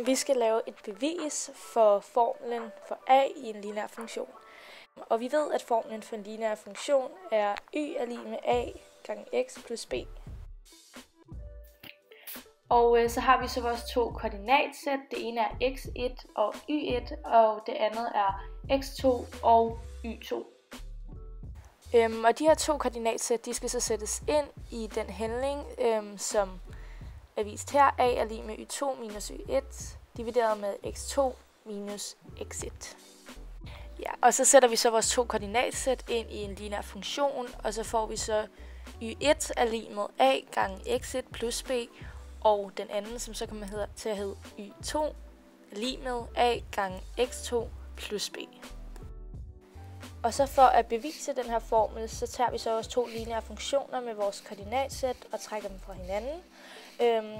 Vi skal lave et bevis for formlen for a i en lineær funktion. Og vi ved, at formlen for en lineær funktion er y er lig med a gange x plus b. Og så har vi så vores to koordinatsæt. Det ene er x1 og y1, og det andet er x2 og y2. Og de her to koordinatsæt, de skal så sættes ind i den handling, som er vist her. A er lig med y2 minus y1, divideret med x2 minus x1. Ja, og så sætter vi så vores to koordinatsæt ind i en lineær funktion, og så får vi så y1 er lig med a gange x1 plus b, og den anden, som så kommer til at hedde y2, er lig med a gange x2 plus b. Og så for at bevise den her formel, så tager vi så vores to lineære funktioner med vores koordinatsæt og trækker dem fra hinanden.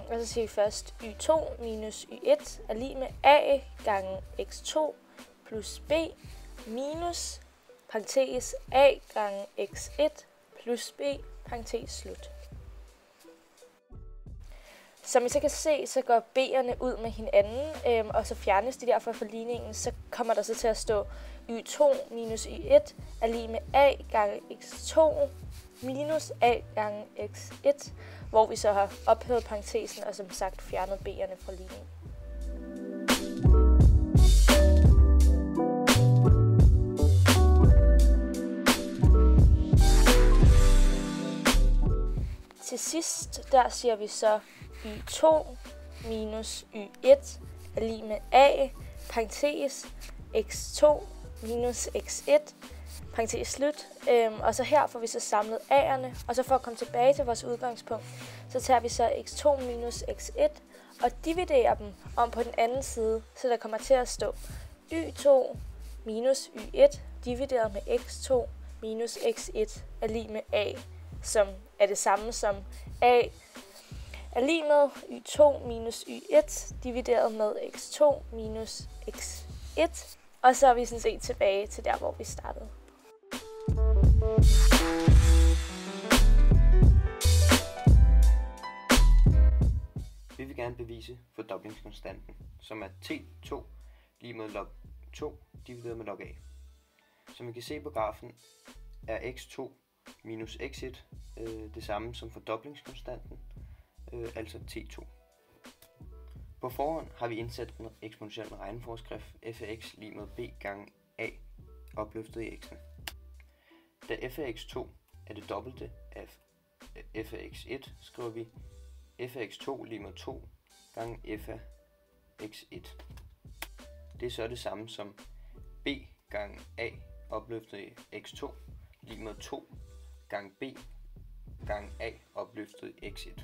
Og så siger vi først, y2 minus y1 er lig med a gange x2 plus b minus parentes a gange x1 plus b parentes slut. Som I så kan se, så går b'erne ud med hinanden, og så fjernes de derfor fra ligningen, så kommer der så til at stå y2 minus y1 er lig med a gange x2 minus a gange x1, hvor vi så har ophævet parentesen og som sagt fjernet b'erne fra ligningen. Til sidst, der siger vi så y2 minus y1 er lig med a, parentes x2 minus x1, parentes slut. Og så her får vi så samlet a'erne, og så for at komme tilbage til vores udgangspunkt, så tager vi så x2 minus x1 og dividerer dem om på den anden side, så der kommer til at stå y2 minus y1 divideret med x2 minus x1 er lig med a, som er det samme som a er lig med y2 minus y1 divideret med x2 minus x1. Og så er vi sådan set tilbage til der, hvor vi startede. Vi vil gerne bevise fordoblingskonstanten, som er t2 lig med log 2 divideret med log a. Som I kan se på grafen, er x2 minus x1 det samme som fordoblingskonstanten, altså t2. På forhånd har vi indsat en eksponentiel regneforskrift f af x lig med b gange a opløftet i x'en. Da f af x2 er det dobbelte af f af x1, skriver vi f af x2 lig med 2 gange f af x1. Det er så det samme som b gange a opløftet i x2 lig med 2 gange b gange a opløftet i x1.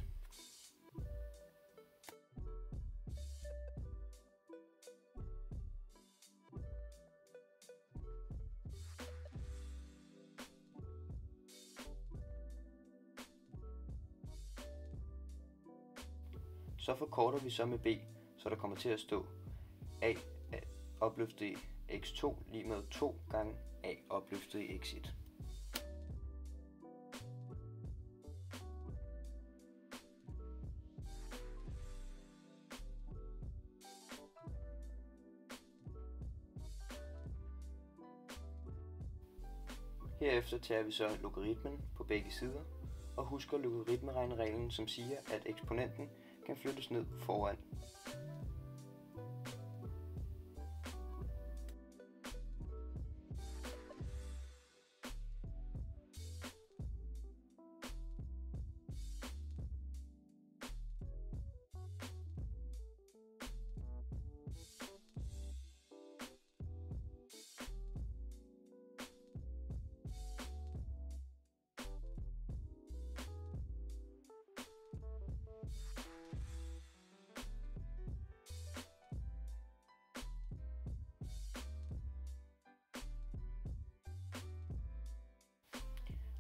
Så forkorter vi så med b, så der kommer til at stå a opløftet i x2 lig med 2 gange a opløftet i x1. Herefter tager vi så logaritmen på begge sider og husker logaritmeregnereglen, som siger, at eksponenten kan flyttes ned foran.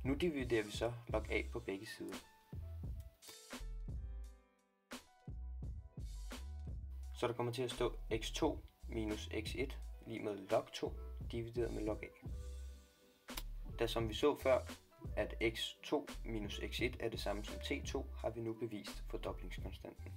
Nu dividerer vi så log a på begge sider. Så der kommer til at stå x2 minus x1 lig med log 2 divideret med log a. Da som vi så før, at x2 minus x1 er det samme som t2, har vi nu bevist fordoblingskonstanten.